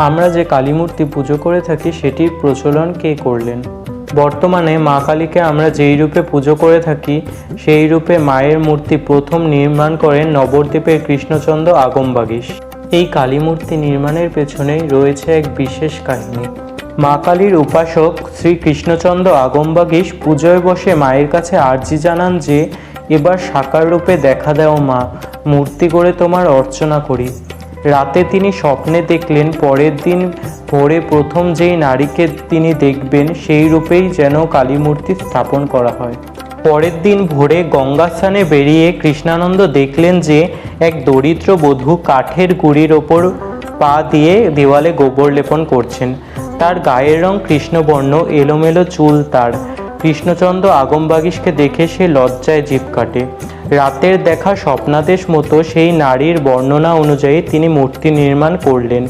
আমরা যে কালী মূর্তি পুজো করে থাকি সেটির প্রচলন কে করলেন? বর্তমানে মা কালীকে আমরা যেই রূপে পুজো করে থাকি সেই রূপে মায়ের মূর্তি প্রথম নির্মাণ করেন নবদ্বীপের কৃষ্ণচন্দ্র আগমবাগীশ। এই কালী মূর্তি নির্মাণের পেছনেই রয়েছে এক বিশেষ কাহিনী। মা কালীর উপাসক শ্রী কৃষ্ণচন্দ্র আগমবাগীশ পুজোয় বসে মায়ের কাছে আর্জি জানান যে এবার সাকার রূপে দেখা দাও মা, মূর্তি করে তোমার অর্চনা করি। রাতে তিনি স্বপ্নে দেখলেন পরের দিন ভোরে প্রথম যেই নারীকে তিনি দেখবেন সেই রূপেই যেন কালী মূর্তি স্থাপন করা হয়। পরের দিন ভোরে গঙ্গা স্নানে বেরিয়ে কৃষ্ণানন্দ দেখলেন যে এক দরিদ্র বধূ কাঠের গুঁড়ির ওপর পা দিয়ে দেওয়ালে গোবর লেপন করছেন। তার গায়ের রং কৃষ্ণবর্ণ, এলোমেলো চুল তার। কৃষ্ণচন্দ্র আগমবাগীশকে দেখে সে লজ্জায় জিভ কাটে। রাতের দেখা স্বপ্নাদেশ মতো সেই নারীর বর্ণনা অনুযায়ী তিনি মূর্তি নির্মাণ করলেন।